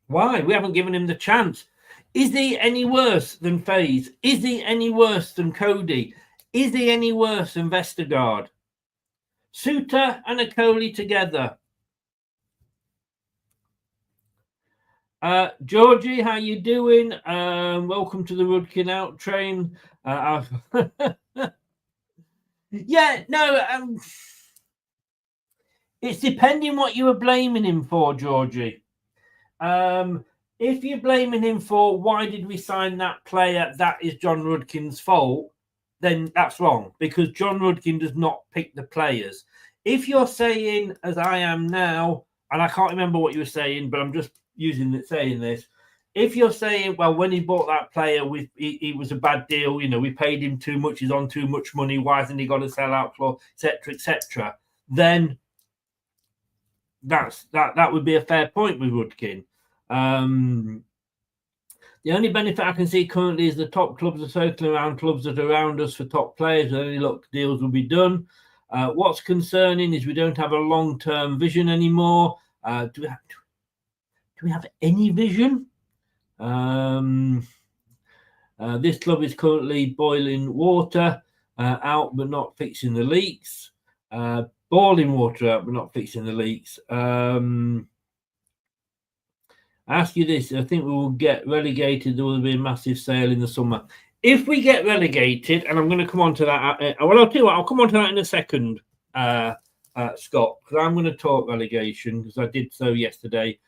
Why? We haven't given him the chance. Is he any worse than FaZe? Is he any worse than Cody? Is he any worse than Vestergaard? Suter and Akoli together. Georgie, how you doing? Welcome to the Rudkin out train. Yeah, no. It's depending what you were blaming him for, Georgie. If you're blaming him for why did we sign that player, that is John Rudkin's fault, then that's wrong, because John Rudkin does not pick the players. If you're saying, as I am now, and I can't remember what you were saying, but I'm just saying this. If you're saying, well, when he bought that player, he was a bad deal, you know, we paid him too much, he's on too much money, why hasn't he got a sellout clause, etc., then that would be a fair point with Rudkin. The only benefit I can see currently is the top clubs are circling around clubs that are around us for top players. Only look, deals will be done. What's concerning is we don't have a long-term vision anymore. Do we have any vision? This club is currently boiling water, out but not fixing the leaks. boiling water out, but not fixing the leaks. I ask you this: I think we will get relegated. There will be a massive sale in the summer. If we get relegated, and I'm going to come on to that. Well, I'll tell you what. I'll come on to that in a second, Scott, because I'm going to talk relegation because I did so yesterday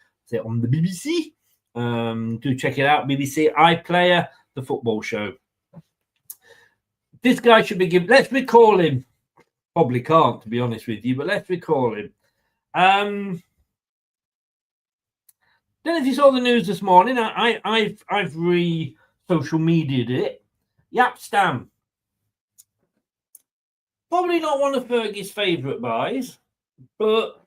on the BBC. Do check it out, BBC iPlayer, the football show. This guy should be given. Let's recall him. Probably can't, to be honest with you, but let's recall him. Don't know if you saw the news this morning. I've social media'd it. Yap Stam. Probably not one of Fergie's favourite buys, but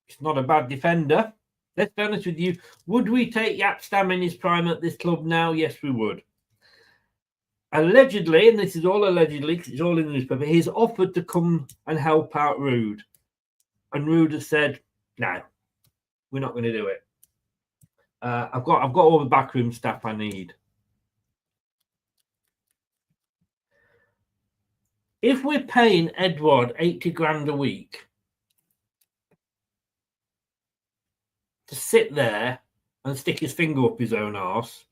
it's not a bad defender. Let's be honest with you. Would we take Yap Stam in his prime at this club now? Yes, we would. Allegedly, and this is all allegedly because it's all in the newspaper, he's offered to come and help out Rude. And Rude has said, no, we're not going to do it. I've got all the backroom staff I need. If we're paying Edward 80 grand a week to sit there and stick his finger up his own arse,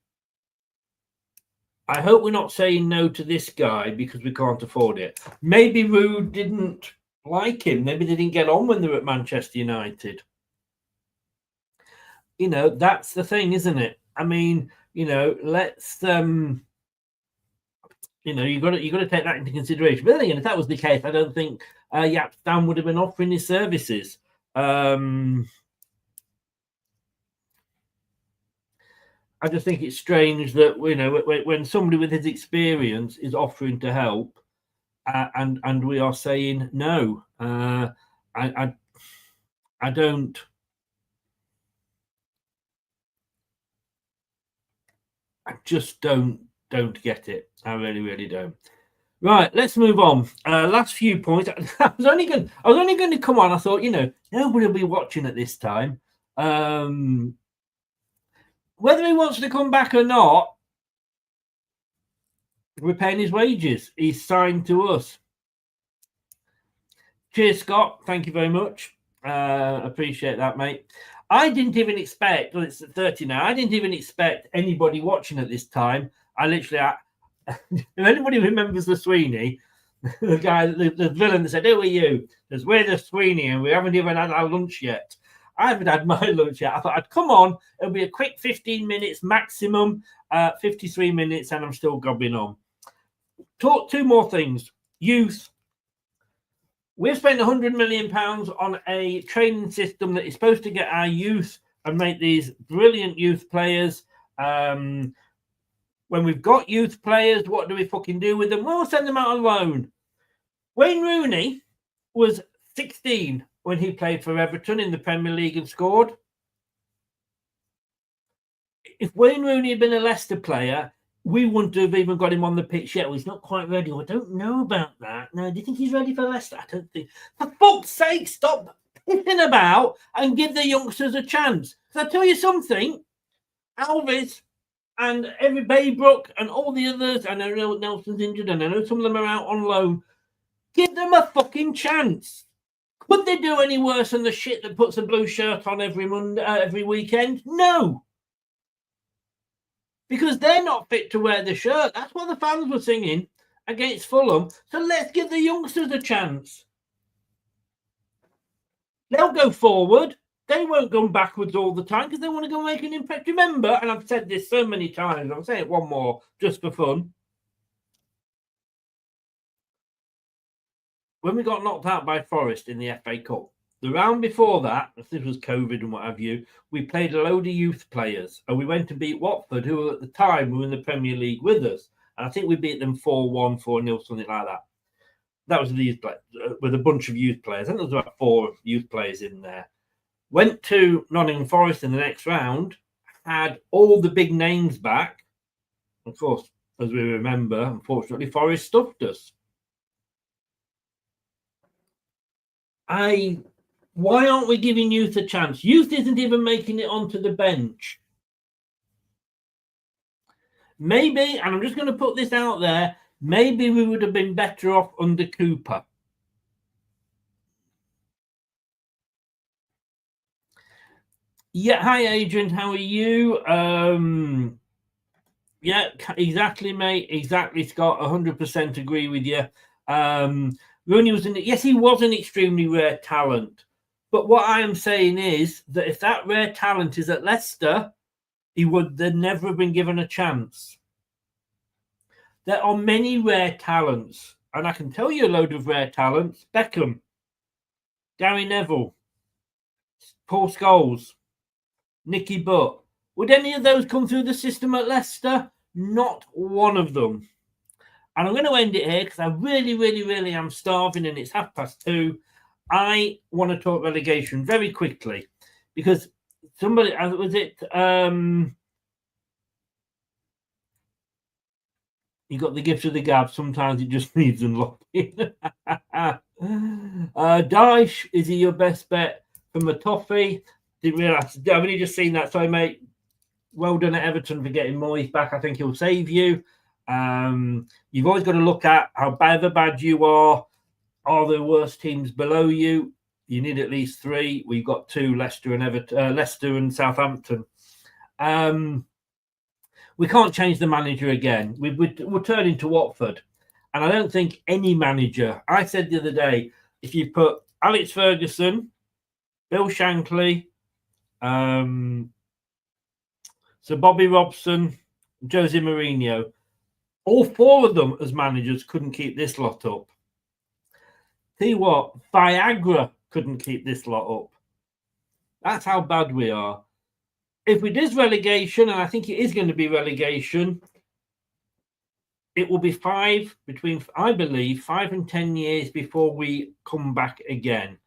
I hope we're not saying no to this guy because we can't afford it. Maybe Rude didn't like him. Maybe they didn't get on when they were at Manchester United. You know, that's the thing, isn't it? I mean, you know, let's you know, you got to take that into consideration. But then again, if that was the case, I don't think Yap Stam would have been offering his services. I just think it's strange that, you know, when somebody with his experience is offering to help, and we are saying no. I don't. I just don't get it. I really don't. Right, let's move on. Last few points. I was only going to come on. I thought, you know, nobody will be watching at this time. Whether he wants to come back or not, we're paying his wages. He's signed to us. Cheers, Scott. Thank you very much. Appreciate that, mate. I didn't even expect, well, it's at 30 now, I didn't even expect anybody watching at this time. I literally, if anybody remembers the Sweeney, the guy, the villain that said, who are you? There's we're the Sweeney and we haven't even had our lunch yet. I haven't had my lunch yet. I thought I'd come on. It'll be a quick 15 minutes maximum, 53 minutes, and I'm still gobbling on. Talk two more things. Youth. We've spent £100 million on a training system that is supposed to get our youth and make these brilliant youth players. When we've got youth players, what do we fucking do with them? We'll send them out on loan. Wayne Rooney was 16 when he played for Everton in the Premier League and scored. If Wayne Rooney had been a Leicester player, we wouldn't have even got him on the pitch yet. Well, he's not quite ready. I don't know about that. No, do you think he's ready for Leicester? I don't think. For fuck's sake, stop pissing about and give the youngsters a chance. Because I tell you something, Alves and every Baybrook and all the others, I know Nelson's injured and I know some of them are out on loan. Give them a fucking chance. Would they do any worse than the shit that puts a blue shirt on every weekend? No. Because they're not fit to wear the shirt. That's what the fans were singing against Fulham. So let's give the youngsters a chance. They'll go forward. They won't go backwards all the time because they want to go make an impact. Remember, and I've said this so many times, I'll say it one more just for fun. When we got knocked out by Forest in the FA Cup, the round before that, this was COVID and what have you, we played a load of youth players and we went to beat Watford, who at the time were in the Premier League with us. And I think we beat them 4-1, 4-0, something like that. That was with a bunch of youth players. I think there was about 4 youth players in there. Went to Nottingham Forest in the next round, had all the big names back. Of course, as we remember, unfortunately, Forest stuffed us. Why aren't we giving youth a chance? Youth isn't even making it onto the bench. Maybe, and I'm just going to put this out there, maybe we would have been better off under Cooper. Yeah, hi Adrian, how are you? Yeah, exactly, mate. Exactly, Scott. 100% agree with you. Rooney was yes, he was an extremely rare talent. But what I am saying is that if that rare talent is at Leicester, they'd never have been given a chance. There are many rare talents, and I can tell you a load of rare talents. Beckham, Gary Neville, Paul Scholes, Nicky Butt. Would any of those come through the system at Leicester? Not one of them. And I'm going to end it here because I really, really, really am starving and it's 2:30. I want to talk relegation very quickly because somebody, was it, you got the gift of the gab. Sometimes it just needs unlocking. Daesh, is he your best bet for Matofi? Didn't realise. I've only just seen that. Sorry, mate. Well done at Everton for getting Moyes back. I think he'll save you. You've always got to look at how bad you are. Are the worst teams below you? You need at least 3. We've got 2: Leicester and Everton, Leicester and Southampton. We can't change the manager again. We're turning to Watford, and I don't think any manager. I said the other day, if you put Alex Ferguson, Bill Shankly, Sir Bobby Robson, Jose Mourinho, all 4 of them as managers couldn't keep this lot up. Tell you what, Viagra couldn't keep this lot up. That's how bad we are. If we do relegation, and I think it is going to be relegation, it will be I believe, 5 and 10 years before we come back again.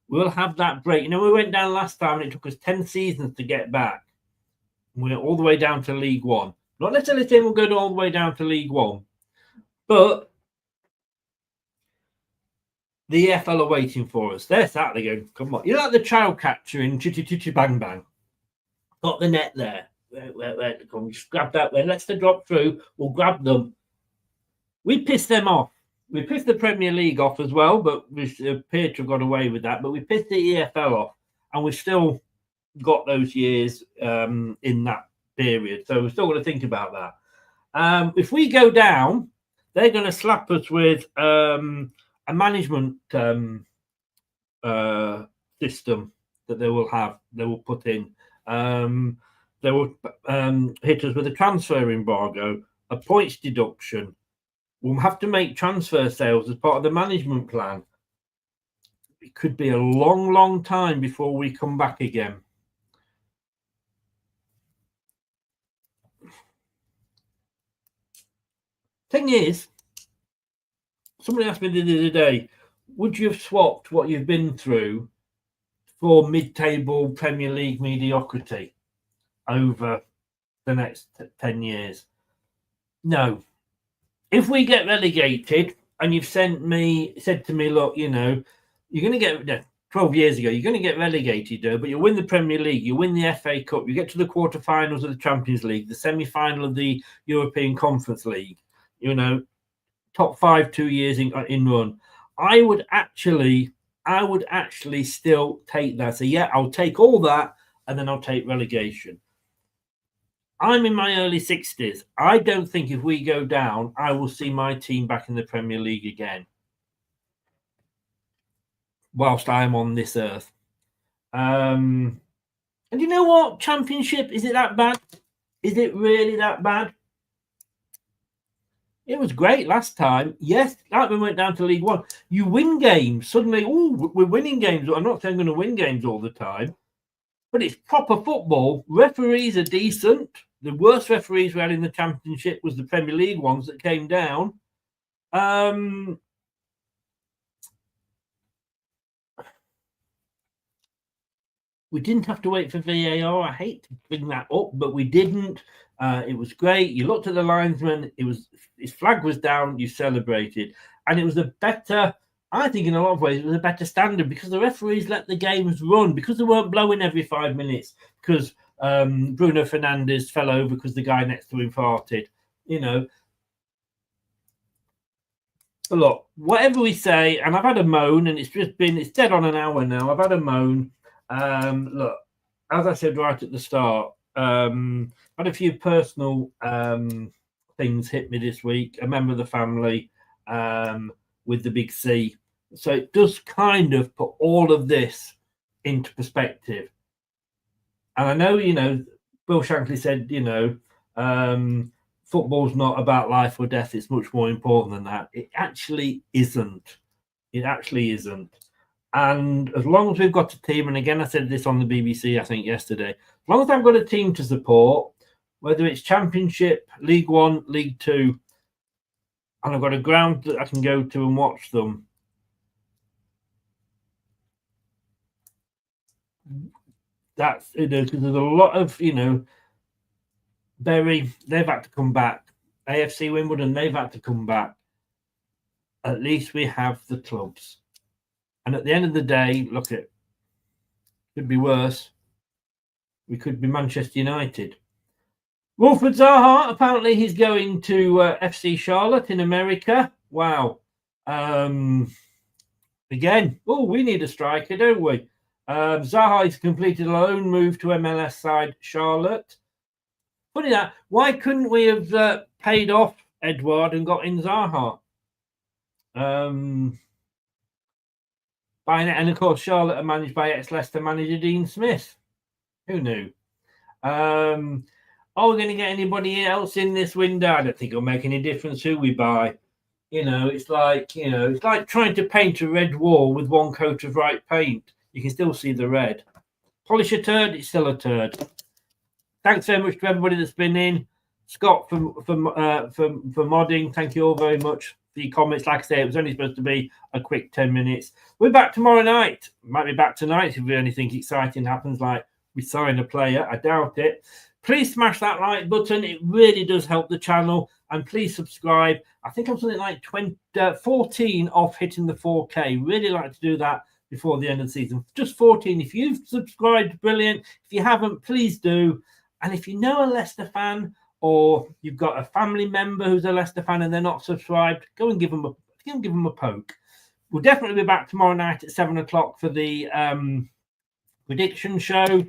We'll have that break. You know, we went down last time and it took us 10 seasons to get back. We're all the way down to League One. Not necessarily saying we'll go all the way down to League One, but the EFL are waiting for us. They're sat there going, come on. You're like the child catcher in Chitty Chitty Bang Bang. Got the net there. Where to come? Just grab that. When Leicester drop through, we'll grab them. We pissed them off. We pissed the Premier League off as well, but we appear to have got away with that. But we pissed the EFL off, and we've still got those years in that period. So we're still going to think about that. If we go down, they're going to slap us with a management system that they will put in. They will hit us with a transfer embargo, a points deduction. We'll have to make transfer sales as part of the management plan. It could be a long, long time before we come back again. Thing is, somebody asked me the other day, would you have swapped what you've been through for mid-table Premier League mediocrity over the next 10 years? No. If we get relegated and you've said to me, look, you know, you're going to get 12 years ago, you're going to get relegated, but you'll win the Premier League, you win the FA Cup, you get to the quarterfinals of the Champions League, the semi-final of the European Conference League, you know, top 5 2 years in run. I would actually still take that. So yeah, I'll take all that and then I'll take relegation. I'm in my early 60s. I don't think if we go down, I will see my team back in the Premier League again whilst I am on this earth. And you know what? Championship, is it that bad? Is it really that bad? It was great last time. Yes, like we went down to League One. You win games. Suddenly, we're winning games. I'm not saying I'm going to win games all the time, but it's proper football. Referees are decent. The worst referees we had in the Championship was the Premier League ones that came down. We didn't have to wait for VAR. I hate to bring that up, but we didn't. It was great. You looked at the linesman. His flag was down. You celebrated. And it was a better, I think in a lot of ways, it was a better standard because the referees let the games run, because they weren't blowing every 5 minutes, because Bruno Fernandes fell over because the guy next to him farted. You know, but look, whatever we say, and I've had a moan, and it's dead on an hour now. I've had a moan. Look, as I said right at the start, had a few personal things hit me this week. A member of the family with the big C. So it does kind of put all of this into perspective. And I know, Bill Shankly said, football's not about life or death. It's much more important than that. It actually isn't. It actually isn't. And as long as we've got a team, and again, I said this on the BBC, I think yesterday, as long as I've got a team to support, whether it's Championship, League One, League Two, and I've got a ground that I can go to and watch them, that's, because there's a lot of, Bury, they've had to come back. AFC Wimbledon, they've had to come back. At least we have the clubs. And at the end of the day, look, it could be worse. We could be Manchester United. Wilfred Zaha, apparently he's going to FC Charlotte in America. Wow. Again, we need a striker, don't we? Zaha has completed a loan move to MLS side Charlotte. Funny that, why couldn't we have paid off Edouard and got in Zaha? And of course, Charlotte are managed by ex-Leicester manager Dean Smith. Who knew? Are we going to get anybody else in this window? I don't think it'll make any difference who we buy. It's like trying to paint a red wall with one coat of white paint. You can still see the red. Polish a turd, it's still a turd. Thanks very much to everybody that's been in. Scott for modding. Thank you all very much for your comments. Like I say, it was only supposed to be a quick 10 minutes. We're back tomorrow night. Might be back tonight if anything exciting happens, like we sign a player. I doubt it. Please smash that like button. It really does help the channel. And please subscribe. I think I'm something like 14 off hitting the 4K. Really like to do that before the end of the season. Just 14. If you've subscribed, brilliant. If you haven't, please do. And if you know a Leicester fan, or you've got a family member who's a Leicester fan and they're not subscribed, go and give them a poke. We'll definitely be back tomorrow night at 7 o'clock for the prediction show.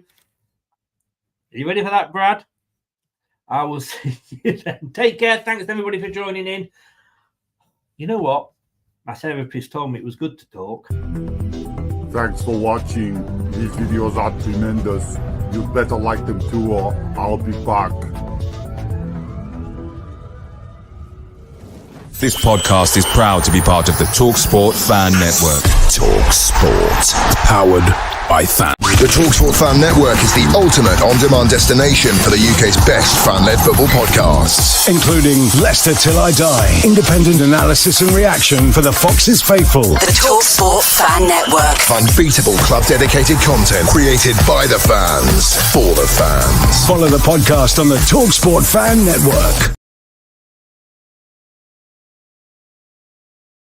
Are you ready for that, Brad? I will see you then. Take care. Thanks everybody for joining in. You know what? My therapist told me it was good to talk. Thanks for watching. These videos are tremendous. You better like them too, or I'll be back. This podcast is proud to be part of the TalkSport Fan Network. TalkSport. Powered by fans. The TalkSport Fan Network is the ultimate on-demand destination for the UK's best fan-led football podcasts. Including Leicester Till I Die, independent analysis and reaction for the Foxes faithful. The TalkSport Fan Network. Unbeatable club-dedicated content created by the fans, for the fans. Follow the podcast on the TalkSport Fan Network.